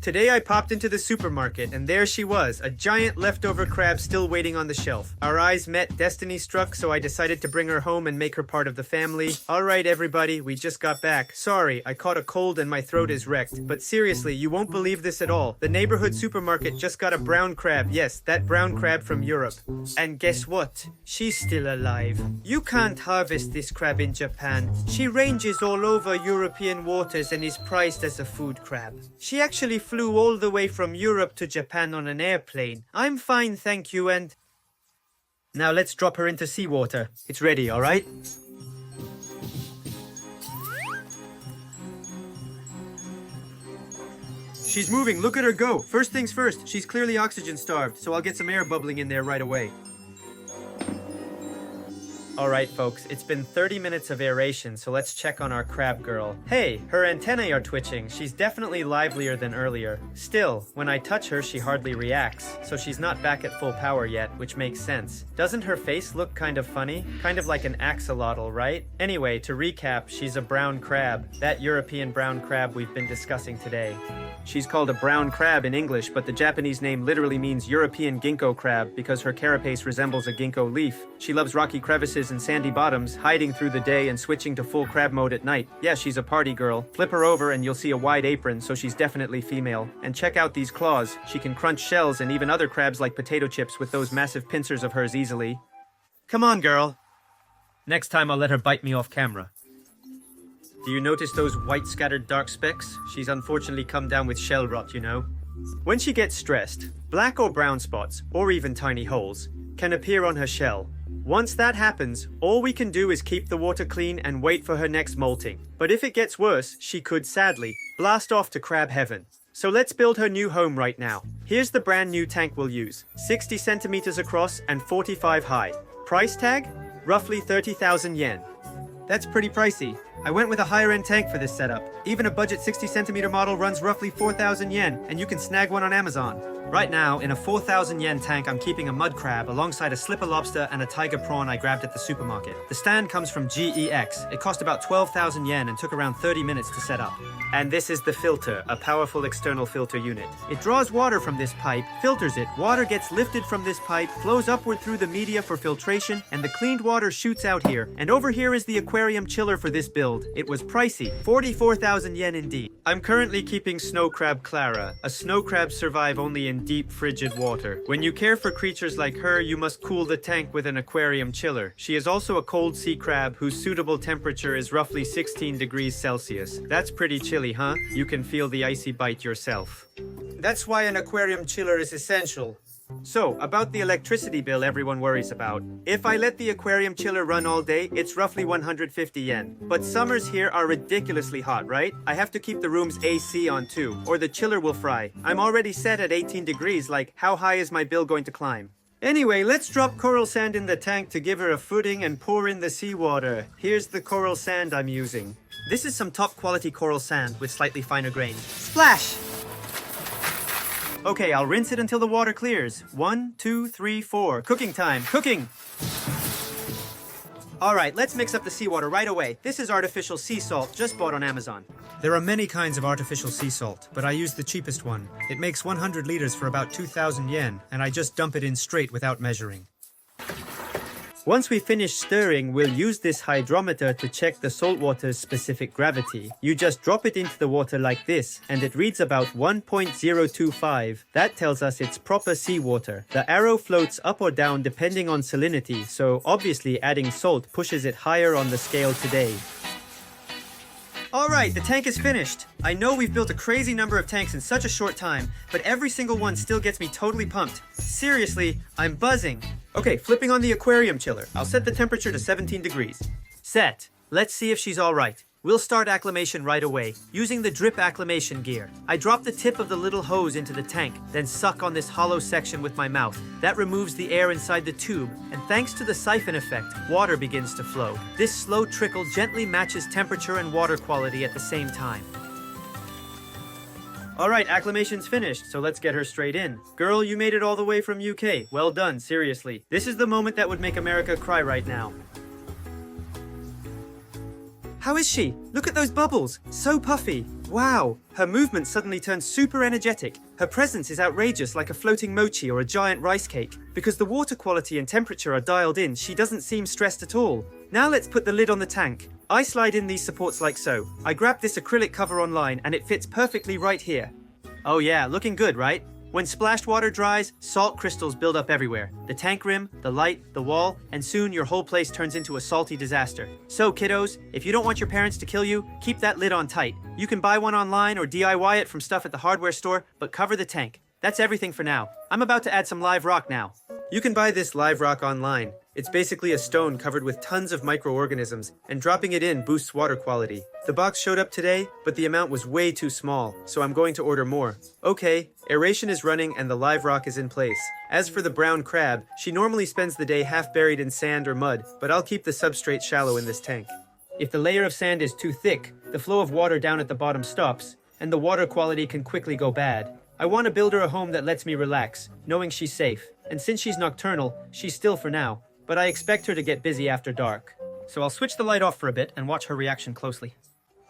Today I popped into the supermarket and there she was, a giant leftover crab still waiting on the shelf. Our eyes met, destiny struck, so I decided to bring her home and make her part of the family. Alright everybody, we just got back. Sorry, I caught a cold and my throat is wrecked. But seriously, you won't believe this at all. The neighborhood supermarket just got a brown crab. Yes, that brown crab from Europe. And guess what? She's still alive. You can't harvest this crab in Japan. She ranges all over European waters and is prized as a food crab. She actually flew all the way from Europe to Japan on an airplane. I'm fine, thank you, and... Now let's drop her into seawater. It's ready, alright? She's moving, look at her go. First things first, she's clearly oxygen starved, so I'll get some air bubbling in there right away. Alright folks, it's been 30 minutes of aeration, so let's check on our crab girl. Hey, her antennae are twitching. She's definitely livelier than earlier. Still, when I touch her, she hardly reacts, so she's not back at full power yet, which makes sense. Doesn't her face look kind of funny? Kind of like an axolotl, right? Anyway, to recap, she's a brown crab. That European brown crab we've been discussing today. She's called a brown crab in English, but the Japanese name literally means European ginkgo crab because her carapace resembles a ginkgo leaf. She loves rocky crevices and sandy bottoms, hiding through the day and switching to full crab mode at night. Yeah, she's a party girl. Flip her over and you'll see a wide apron, so she's definitely female. And check out these claws. She can crunch shells and even other crabs like potato chips with those massive pincers of hers easily. Come on, girl. Next time I'll let her bite me off camera. Do you notice those white scattered dark specks? She's unfortunately come down with shell rot, you know. When she gets stressed, black or brown spots, or even tiny holes, can appear on her shell. Once that happens, all we can do is keep the water clean and wait for her next molting. But if it gets worse, she could, sadly, blast off to crab heaven. So let's build her new home right now. Here's the brand new tank we'll use. 60 centimeters across and 45 high. Price tag? Roughly 30,000 yen. That's pretty pricey. I went with a higher end tank for this setup. Even a budget 60 centimeter model runs roughly 4,000 yen, and you can snag one on Amazon. Right now, in a 4,000 yen tank, I'm keeping a mud crab alongside a slipper lobster and a tiger prawn I grabbed at the supermarket. The stand comes from GEX. It cost about 12,000 yen and took around 30 minutes to set up. And this is the filter, a powerful external filter unit. It draws water from this pipe, filters it, water gets lifted from this pipe, flows upward through the media for filtration, and the cleaned water shoots out here. And over here is the aquarium chiller for this build. It was pricey, 44,000 yen indeed. I'm currently keeping snow crab Clara. A snow crab survive only in deep, frigid water. When you care for creatures like her, you must cool the tank with an aquarium chiller. She is also a cold sea crab whose suitable temperature is roughly 16 degrees Celsius. That's pretty chilly, huh? You can feel the icy bite yourself. That's why an aquarium chiller is essential. So, about the electricity bill everyone worries about. If I let the aquarium chiller run all day, it's roughly 150 yen. But summers here are ridiculously hot, right? I have to keep the room's AC on too, or the chiller will fry. I'm already set at 18 degrees, like how high is my bill going to climb? Anyway, let's drop coral sand in the tank to give her a footing and pour in the seawater. Here's the coral sand I'm using. This is some top quality coral sand with slightly finer grain. Splash! Okay, I'll rinse it until the water clears. 1, 2, 3, 4. Cooking time. Cooking! Alright, let's mix up the seawater right away. This is artificial sea salt, just bought on Amazon. There are many kinds of artificial sea salt, but I use the cheapest one. It makes 100 liters for about 2,000 yen, and I just dump it in straight without measuring. Once we finish stirring, we'll use this hydrometer to check the saltwater's specific gravity. You just drop it into the water like this, and it reads about 1.025. That tells us it's proper seawater. The arrow floats up or down depending on salinity, so obviously adding salt pushes it higher on the scale today. Alright, the tank is finished. I know we've built a crazy number of tanks in such a short time, but every single one still gets me totally pumped. Seriously, I'm buzzing. Okay, flipping on the aquarium chiller. I'll set the temperature to 17 degrees. Set. Let's see if she's alright. We'll start acclimation right away, using the drip acclimation gear. I drop the tip of the little hose into the tank, then suck on this hollow section with my mouth. That removes the air inside the tube, and thanks to the siphon effect, water begins to flow. This slow trickle gently matches temperature and water quality at the same time. Alright, acclimation's finished, so let's get her straight in. Girl, you made it all the way from UK. Well done, seriously. This is the moment that would make America cry right now. How is she? Look at those bubbles. So puffy. Wow. Her movement suddenly turns super energetic. Her presence is outrageous, like a floating mochi or a giant rice cake. Because the water quality and temperature are dialed in, she doesn't seem stressed at all. Now let's put the lid on the tank. I slide in these supports like so. I grabbed this acrylic cover online and it fits perfectly right here. Oh yeah, looking good, right? When splashed water dries, salt crystals build up everywhere. The tank rim, the light, the wall, and soon your whole place turns into a salty disaster. So kiddos, if you don't want your parents to kill you, keep that lid on tight. You can buy one online or DIY it from stuff at the hardware store, but cover the tank. That's everything for now. I'm about to add some live rock now. You can buy this live rock online. It's basically a stone covered with tons of microorganisms, and dropping it in boosts water quality. The box showed up today, but the amount was way too small, so I'm going to order more. Okay, aeration is running and the live rock is in place. As for the brown crab, she normally spends the day half buried in sand or mud, but I'll keep the substrate shallow in this tank. If the layer of sand is too thick, the flow of water down at the bottom stops, and the water quality can quickly go bad. I want to build her a home that lets me relax, knowing she's safe. And since she's nocturnal, she's still for now. But I expect her to get busy after dark. So I'll switch the light off for a bit and watch her reaction closely.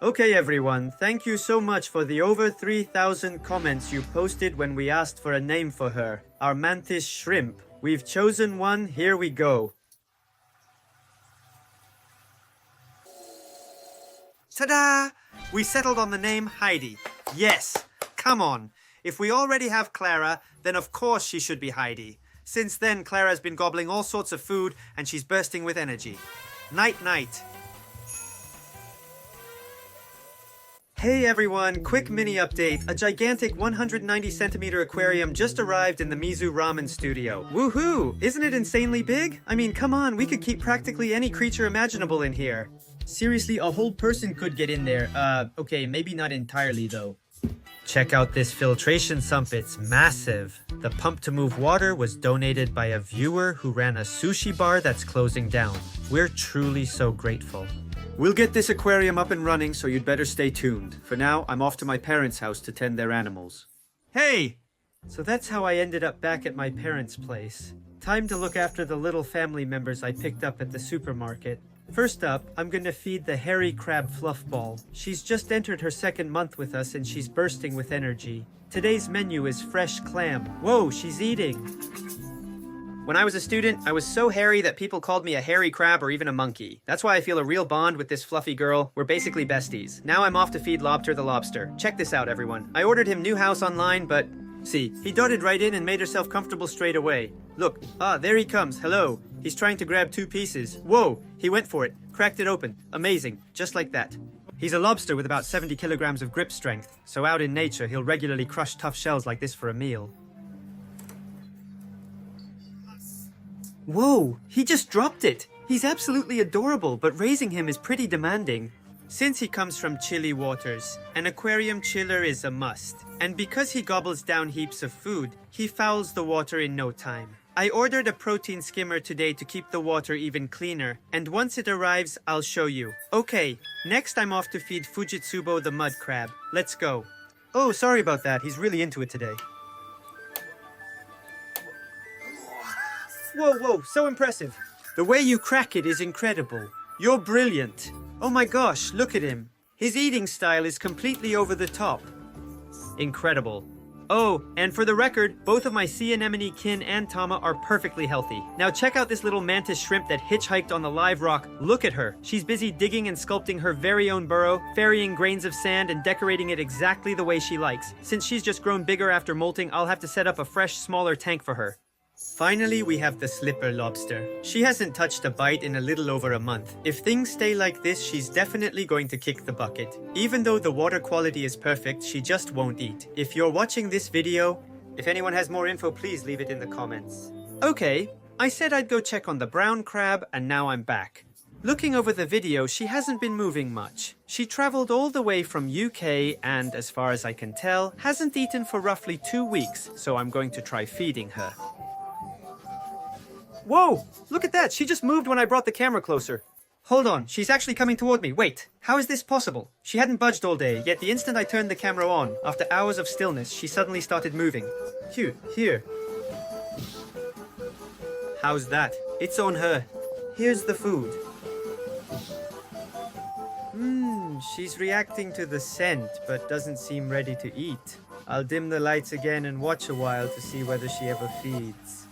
Okay everyone, thank you so much for the over 3,000 comments you posted when we asked for a name for her. Our mantis shrimp. We've chosen one, here we go. Ta-da! We settled on the name Heidi. Yes, come on. If we already have Clara, then of course she should be Heidi. Since then, Clara's been gobbling all sorts of food and she's bursting with energy. Night-night. Hey everyone, quick mini update. A gigantic 190 centimeter aquarium just arrived in the Mizu Ramen studio. Woohoo! Isn't it insanely big? I mean, come on, we could keep practically any creature imaginable in here. Seriously, a whole person could get in there. Okay, maybe not entirely though. Check out this filtration sump, it's massive. The pump to move water was donated by a viewer who ran a sushi bar that's closing down. We're truly so grateful. We'll get this aquarium up and running, so you'd better stay tuned. For now, I'm off to my parents' house to tend their animals. Hey! So that's how I ended up back at my parents' place. Time to look after the little family members I picked up at the supermarket. First up, I'm gonna feed the hairy crab Fluffball. She's just entered her second month with us and she's bursting with energy. Today's menu is fresh clam. Whoa, she's eating. When I was a student, I was so hairy that people called me a hairy crab or even a monkey. That's why I feel a real bond with this fluffy girl. We're basically besties. Now I'm off to feed Lobster the lobster. Check this out, everyone. I ordered him new house online, but see, he darted right in and made herself comfortable straight away. Look, there he comes, hello. He's trying to grab 2 pieces. Whoa, he went for it, cracked it open. Amazing, just like that. He's a lobster with about 70 kilograms of grip strength, so out in nature he'll regularly crush tough shells like this for a meal. Whoa, he just dropped it. He's absolutely adorable, but raising him is pretty demanding. Since he comes from chilly waters, an aquarium chiller is a must. And because he gobbles down heaps of food, he fouls the water in no time. I ordered a protein skimmer today to keep the water even cleaner, and once it arrives, I'll show you. Okay, next I'm off to feed Fujitsubo the mud crab. Let's go. Oh, sorry about that. He's really into it today. Whoa, so impressive. The way you crack it is incredible. You're brilliant. Oh my gosh, look at him. His eating style is completely over the top. Incredible. Oh, and for the record, both of my sea anemone kin and Tama are perfectly healthy. Now check out this little mantis shrimp that hitchhiked on the live rock. Look at her. She's busy digging and sculpting her very own burrow, ferrying grains of sand and decorating it exactly the way she likes. Since she's just grown bigger after molting, I'll have to set up a fresh, smaller tank for her. Finally, we have the slipper lobster. She hasn't touched a bite in a little over a month. If things stay like this, she's definitely going to kick the bucket. Even though the water quality is perfect, she just won't eat. If you're watching this video, if anyone has more info, please leave it in the comments. Okay, I said I'd go check on the brown crab, and now I'm back. Looking over the video, she hasn't been moving much. She traveled all the way from UK and, as far as I can tell, hasn't eaten for roughly 2 weeks, so I'm going to try feeding her. Whoa! Look at that! She just moved when I brought the camera closer. Hold on, she's actually coming toward me. Wait, how is this possible? She hadn't budged all day, yet the instant I turned the camera on, after hours of stillness, she suddenly started moving. Here. How's that? It's on her. Here's the food. She's reacting to the scent, but doesn't seem ready to eat. I'll dim the lights again and watch a while to see whether she ever feeds.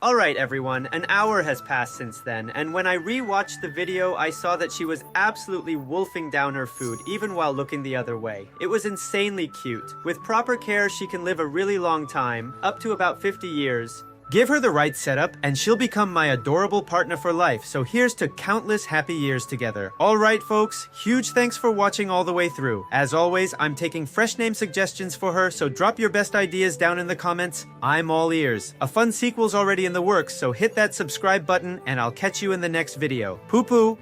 Alright everyone, an hour has passed since then, and when I re-watched the video, I saw that she was absolutely wolfing down her food, even while looking the other way. It was insanely cute. With proper care, she can live a really long time, up to about 50 years. Give her the right setup, and she'll become my adorable partner for life, so here's to countless happy years together. Alright folks, huge thanks for watching all the way through. As always, I'm taking fresh name suggestions for her, so drop your best ideas down in the comments. I'm all ears. A fun sequel's already in the works, so hit that subscribe button, and I'll catch you in the next video. Poo poo!